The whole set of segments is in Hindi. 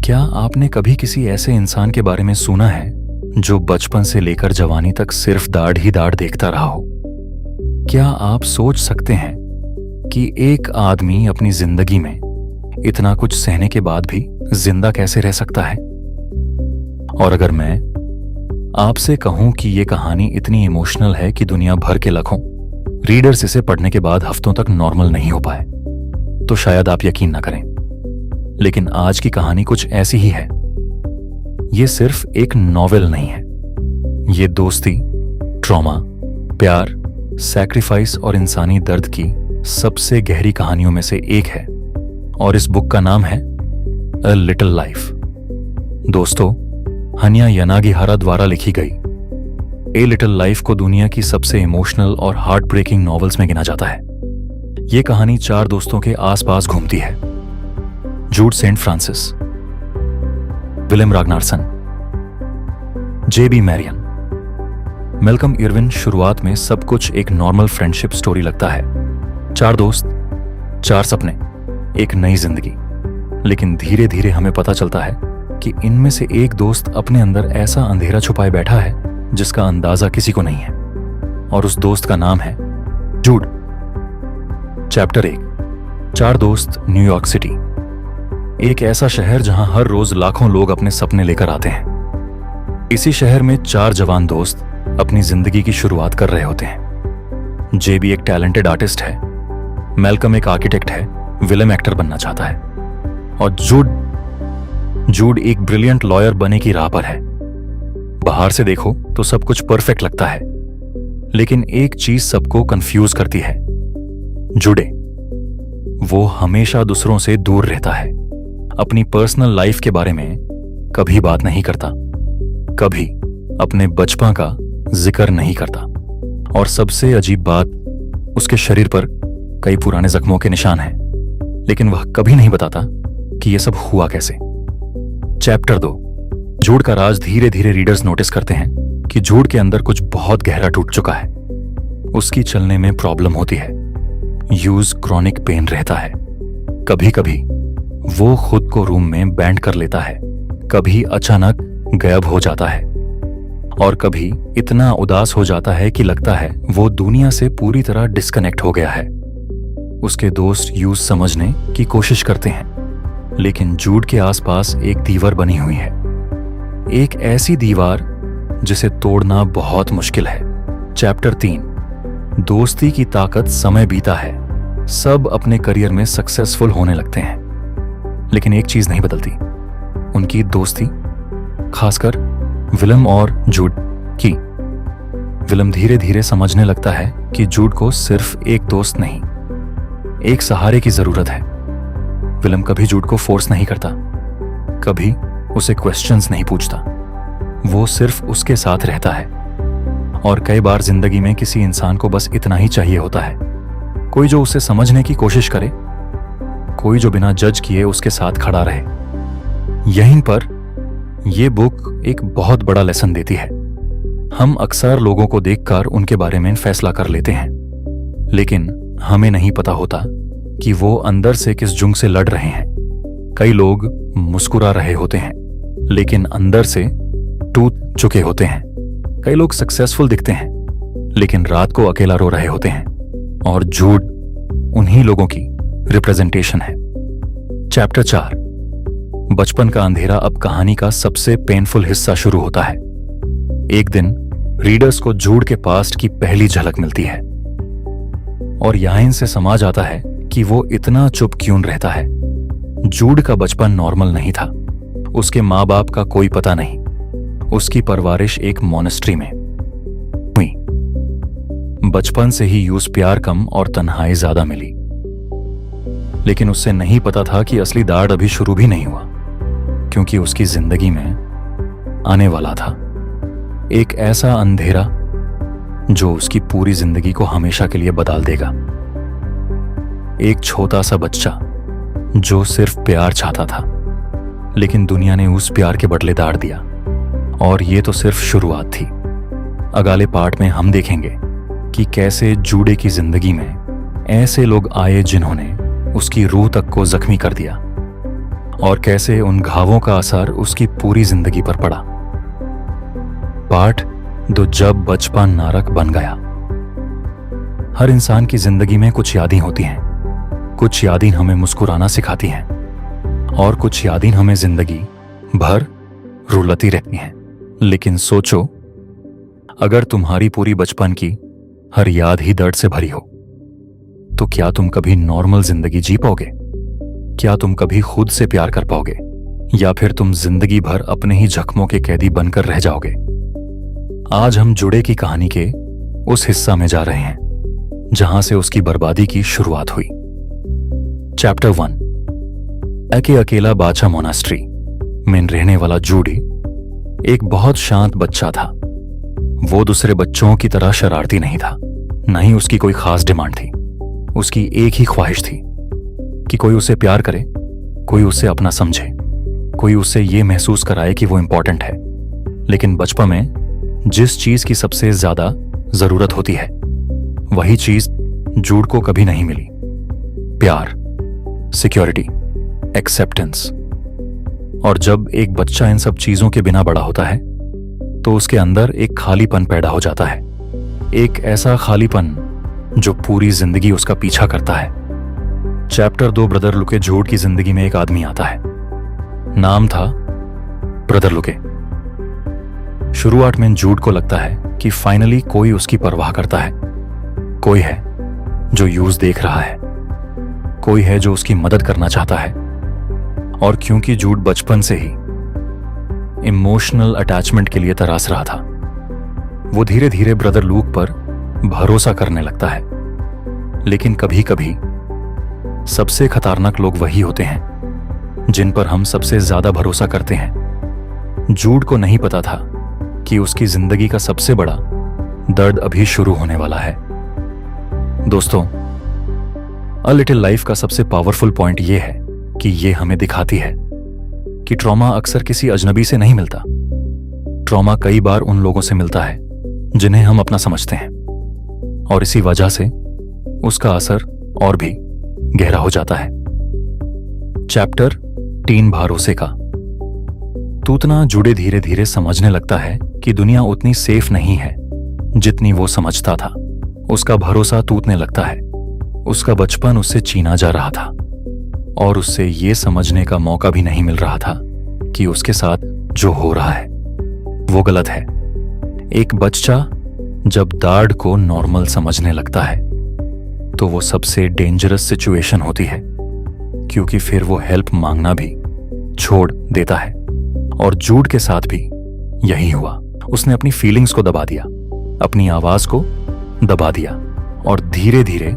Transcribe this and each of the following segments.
क्या आपने कभी किसी ऐसे इंसान के बारे में सुना है जो बचपन से लेकर जवानी तक सिर्फ दाढ़ ही दाढ़ देखता रहा हो? क्या आप सोच सकते हैं कि एक आदमी अपनी जिंदगी में इतना कुछ सहने के बाद भी जिंदा कैसे रह सकता है? और अगर मैं आपसे कहूं कि यह कहानी इतनी इमोशनल है कि दुनिया भर के लाखों रीडर्स इसे पढ़ने के बाद हफ्तों तक नॉर्मल नहीं हो पाए, तो शायद आप यकीन न करें। लेकिन आज की कहानी कुछ ऐसी ही है। ये सिर्फ एक नॉवेल नहीं है, ये दोस्ती, ट्रॉमा, प्यार, सैक्रिफाइस और इंसानी दर्द की सबसे गहरी कहानियों में से एक है। और इस बुक का नाम है अ लिटिल लाइफ। दोस्तों, हन्या यनागिहारा द्वारा लिखी गई ए लिटिल लाइफ को दुनिया की सबसे इमोशनल और हार्ट ब्रेकिंग नॉवेल्स में गिना जाता है। यह कहानी 4 दोस्तों के आसपास घूमती है। जूड सेंट फ्रांसिस, विलियम रागनारसन, जेबी मैरियन, मेल्कम इरविन। शुरुआत में सब कुछ एक नॉर्मल फ्रेंडशिप स्टोरी लगता है। 4 दोस्त, 4 सपने, एक नई जिंदगी। लेकिन धीरे धीरे हमें पता चलता है कि इनमें से एक दोस्त अपने अंदर ऐसा अंधेरा छुपाए बैठा है जिसका अंदाजा किसी को नहीं है, और उस दोस्त का नाम है जूड। चैप्टर 1, 4 दोस्त, न्यूयॉर्क सिटी। एक ऐसा शहर जहां हर रोज लाखों लोग अपने सपने लेकर आते हैं। इसी शहर में 4 जवान दोस्त अपनी जिंदगी की शुरुआत कर रहे होते हैं। जेबी एक टैलेंटेड आर्टिस्ट है, मेल्कम एक आर्किटेक्ट है, विलियम एक्टर बनना चाहता है, और जूड एक ब्रिलियंट लॉयर बने की राह पर है। बाहर से देखो तो सब कुछ परफेक्ट लगता है, लेकिन एक चीज सबको कंफ्यूज करती है। जूडे, वो हमेशा दूसरों से दूर रहता है, अपनी पर्सनल लाइफ के बारे में कभी बात नहीं करता, कभी अपने बचपन का जिक्र नहीं करता, और सबसे अजीब बात, उसके शरीर पर कई पुराने जख्मों के निशान हैं, लेकिन वह कभी नहीं बताता कि यह सब हुआ कैसे। चैप्टर 2, जूड का राज। धीरे धीरे रीडर्स नोटिस करते हैं कि जूड के अंदर कुछ बहुत गहरा टूट चुका है। उसकी चलने में प्रॉब्लम होती है, यूज क्रॉनिक पेन रहता है। कभी कभी वो खुद को रूम में बैंड कर लेता है, कभी अचानक गायब हो जाता है, और कभी इतना उदास हो जाता है कि लगता है वो दुनिया से पूरी तरह डिस्कनेक्ट हो गया है। उसके दोस्त यूज समझने की कोशिश करते हैं, लेकिन जूड के आसपास एक दीवार बनी हुई है, एक ऐसी दीवार जिसे तोड़ना बहुत मुश्किल है। चैप्टर 3, दोस्ती की ताकत। समय बीता है, सब अपने करियर में सक्सेसफुल होने लगते हैं, लेकिन एक चीज नहीं बदलती, उनकी दोस्ती, खासकर विलियम और जूड की। विलियम धीरे धीरे समझने लगता है कि जूड को सिर्फ एक दोस्त नहीं, एक सहारे की जरूरत है। विलियम कभी जूड को फोर्स नहीं करता, कभी उसे क्वेश्चंस नहीं पूछता, वो सिर्फ उसके साथ रहता है। और कई बार जिंदगी में किसी इंसान को बस इतना ही चाहिए होता है, कोई जो उसे समझने की कोशिश करे, कोई जो बिना जज किए उसके साथ खड़ा रहे। यहीं पर यह बुक एक बहुत बड़ा लेसन देती है। हम अक्सर लोगों को देखकर उनके बारे में फैसला कर लेते हैं, लेकिन हमें नहीं पता होता कि वो अंदर से किस जुंग से लड़ रहे हैं। कई लोग मुस्कुरा रहे होते हैं, लेकिन अंदर से टूट चुके होते हैं। कई लोग सक्सेसफुल दिखते हैं, लेकिन रात को अकेला रो रहे होते हैं, और जूड उन्हीं लोगों की रिप्रेजेंटेशन है। चैप्टर 4, बचपन का अंधेरा। अब कहानी का सबसे पेनफुल हिस्सा शुरू होता है। एक दिन रीडर्स को जूड के पास्ट की पहली झलक मिलती है, और यहां इनसे समझ आता है कि वो इतना चुप क्यों रहता है। जूड का बचपन नॉर्मल नहीं था, उसके माँ बाप का कोई पता नहीं, उसकी परवरिश एक मॉनेस्ट्री में हुई। बचपन से ही यूज प्यार कम और तन्हाई ज्यादा मिली, लेकिन उससे नहीं पता था कि असली दाढ़ अभी शुरू भी नहीं हुआ, क्योंकि उसकी जिंदगी में आने वाला था एक ऐसा अंधेरा जो उसकी पूरी जिंदगी को हमेशा के लिए बदल देगा। एक छोटा सा बच्चा जो सिर्फ प्यार चाहता था, लेकिन दुनिया ने उस प्यार के बदले दाढ़ दिया। और ये तो सिर्फ शुरुआत थी। अगले पार्ट में हम देखेंगे कि कैसे जूडे की जिंदगी में ऐसे लोग आए जिन्होंने उसकी रूह तक को जख्मी कर दिया, और कैसे उन घावों का असर उसकी पूरी जिंदगी पर पड़ा। पार्ट 2, जब बचपन नरक बन गया। हर इंसान की जिंदगी में कुछ यादें होती हैं। कुछ यादें हमें मुस्कुराना सिखाती हैं और कुछ यादें हमें जिंदगी भर रुलाती रहती हैं। लेकिन सोचो, अगर तुम्हारी पूरी बचपन की हर याद ही दर्द से भरी हो, तो क्या तुम कभी नॉर्मल जिंदगी जी पाओगे? क्या तुम कभी खुद से प्यार कर पाओगे, या फिर तुम जिंदगी भर अपने ही जख्मों के कैदी बनकर रह जाओगे? आज हम जुड़े की कहानी के उस हिस्सा में जा रहे हैं जहां से उसकी बर्बादी की शुरुआत हुई। चैप्टर 1। अकेला बाचा मोनास्ट्री में रहने वाला जूडी एक बहुत शांत बच्चा था। वो दूसरे बच्चों की तरह शरारती नहीं था, न ही उसकी कोई खास डिमांड थी। उसकी एक ही ख्वाहिश थी कि कोई उसे प्यार करे, कोई उसे अपना समझे, कोई उसे ये महसूस कराए कि वो इंपॉर्टेंट है। लेकिन बचपन में जिस चीज की सबसे ज्यादा जरूरत होती है, वही चीज जूड को कभी नहीं मिली। प्यार, सिक्योरिटी, एक्सेप्टेंस। और जब एक बच्चा इन सब चीजों के बिना बड़ा होता है तो उसके अंदर एक खालीपन पैदा हो जाता है। एक ऐसा खालीपन जो पूरी जिंदगी उसका पीछा करता है। Chapter 2 brother लुके। जूड की जिंदगी में एक आदमी आता है, नाम था ब्रदर लुके। शुरुआत में जूड को लगता है कि फाइनली कोई उसकी परवाह करता है। कोई है जो यूज देख रहा है, कोई है जो उसकी मदद करना चाहता है। और क्योंकि जूड बचपन से ही इमोशनल अटैचमेंट के लिए तरास रहा था, वो धीरे धीरे ब्रदर लूक पर भरोसा करने लगता है। लेकिन कभी कभी सबसे खतरनाक लोग वही होते हैं जिन पर हम सबसे ज्यादा भरोसा करते हैं। जूड को नहीं पता था कि उसकी जिंदगी का सबसे बड़ा दर्द अभी शुरू होने वाला है। दोस्तों, अ लिटिल लाइफ का सबसे पावरफुल पॉइंट यह है कि यह हमें दिखाती है कि ट्रॉमा अक्सर किसी अजनबी से नहीं मिलता। ट्रॉमा कई बार उन लोगों से मिलता है जिन्हें हम अपना समझते हैं, और इसी वजह से उसका असर और भी गहरा हो जाता है। चैप्टर 3 भरोसे का। तूतना जुड़े धीरे धीरे समझने लगता है कि दुनिया उतनी सेफ नहीं है जितनी वो समझता था। उसका भरोसा टूटने लगता है। उसका बचपन उससे छीना जा रहा था और उससे ये समझने का मौका भी नहीं मिल रहा था कि उसके साथ जो हो रहा है वो गलत है। एक बच्चा जब दाढ़ को नॉर्मल समझने लगता है तो वो सबसे डेंजरस सिचुएशन होती है, क्योंकि फिर वो हेल्प मांगना भी छोड़ देता है। और जूड के साथ भी यही हुआ। उसने अपनी फीलिंग्स को दबा दिया, अपनी आवाज को दबा दिया और धीरे धीरे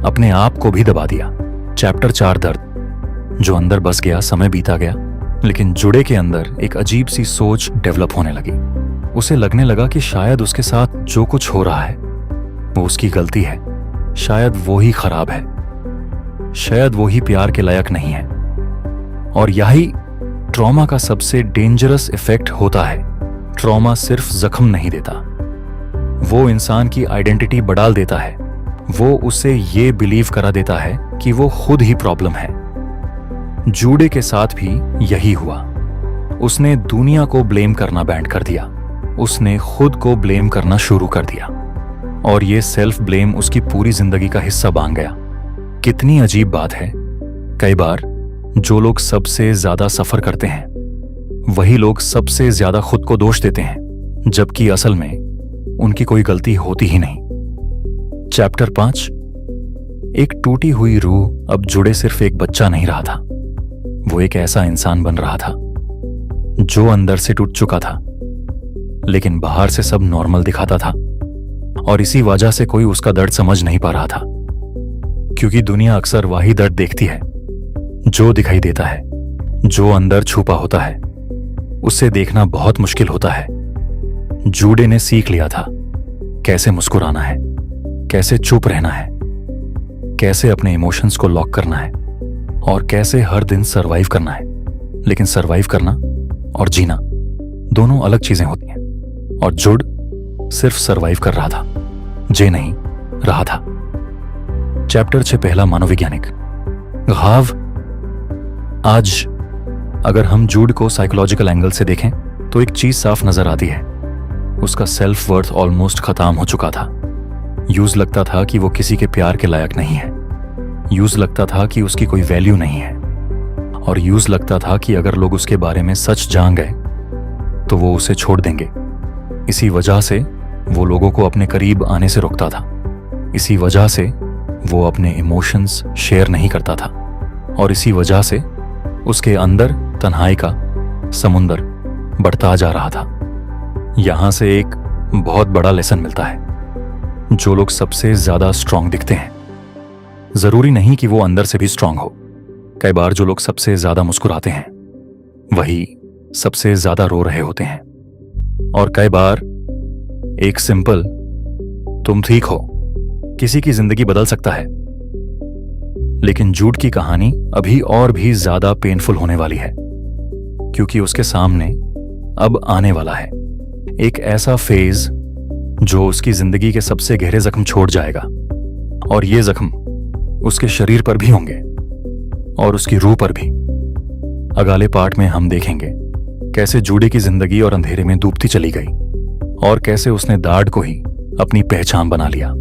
अपने आप को भी दबा दिया। चैप्टर 4 दर्द। जो अंदर बस गया। समय बीता गया, लेकिन जुड़े के अंदर एक अजीब सी सोच डेवलप होने लगी। उसे लगने लगा कि शायद उसके साथ जो कुछ हो रहा है वो उसकी गलती है। शायद वो ही खराब है, शायद वो ही प्यार के लायक नहीं है। और यही ट्रॉमा का सबसे डेंजरस इफेक्ट होता है। ट्रॉमा सिर्फ जख्म नहीं देता, वो इंसान की आइडेंटिटी बदल देता है। वो उसे ये बिलीव करा देता है कि वो खुद ही प्रॉब्लम है। जूडे के साथ भी यही हुआ। उसने दुनिया को ब्लेम करना बैंड कर दिया। उसने खुद को ब्लेम करना शुरू कर दिया और ये सेल्फ ब्लेम उसकी पूरी जिंदगी का हिस्सा बन गया। कितनी अजीब बात है, कई बार जो लोग सबसे ज्यादा सफर करते हैं वही लोग सबसे ज्यादा खुद को दोष देते हैं, जबकि असल में उनकी कोई गलती होती ही नहीं। चैप्टर 5। एक टूटी हुई रूह अब जुड़े सिर्फ एक बच्चा नहीं रहा था, वो एक ऐसा इंसान बन रहा था जो अंदर से टूट चुका था लेकिन बाहर से सब नॉर्मल दिखाता था। और इसी वजह से कोई उसका दर्द समझ नहीं पा रहा था, क्योंकि दुनिया अक्सर वही दर्द देखती है जो दिखाई देता है। जो अंदर छुपा होता है उसे देखना बहुत मुश्किल होता है। जूडे ने सीख लिया था कैसे मुस्कुराना है, कैसे चुप रहना है, कैसे अपने इमोशंस को लॉक करना है और कैसे हर दिन सरवाइव करना है। लेकिन सरवाइव करना और जीना दोनों अलग चीजें होती हैं, और जुड सिर्फ सरवाइव कर रहा था, जे नहीं रहा था। चैप्टर 6 पहला मनोवैज्ञानिक घाव। आज अगर हम जूड को साइकोलॉजिकल एंगल से देखें तो एक चीज साफ नजर आती है, उसका सेल्फ वर्थ ऑलमोस्ट खत्म हो चुका था। यूज लगता था कि वो किसी के प्यार के लायक नहीं है, यूज लगता था कि उसकी कोई वैल्यू नहीं है, और यूज लगता था कि अगर लोग उसके बारे में सच जान गए तो वो उसे छोड़ देंगे। इसी वजह से वो लोगों को अपने करीब आने से रोकता था। इसी वजह से वो अपने इमोशंस शेयर नहीं करता था, और इसी वजह से उसके अंदर तन्हाई का समुंदर बढ़ता जा रहा था। यहां से एक बहुत बड़ा लेसन मिलता है। जो लोग सबसे ज्यादा स्ट्रांग दिखते हैं, जरूरी नहीं कि वो अंदर से भी स्ट्रांग हो। कई बार जो लोग सबसे ज्यादा मुस्कुराते हैं वही सबसे ज्यादा रो रहे होते हैं। और कई बार एक सिंपल तुम ठीक हो किसी की जिंदगी बदल सकता है। लेकिन जूड की कहानी अभी और भी ज्यादा पेनफुल होने वाली है, क्योंकि उसके सामने अब आने वाला है एक ऐसा फेज जो उसकी जिंदगी के सबसे गहरे जख्म छोड़ जाएगा। और ये जख्म उसके शरीर पर भी होंगे और उसकी रूह पर भी। अगले पार्ट में हम देखेंगे कैसे जूडी की जिंदगी और अंधेरे में डूबती चली गई, और कैसे उसने दाढ़ को ही अपनी पहचान बना लिया।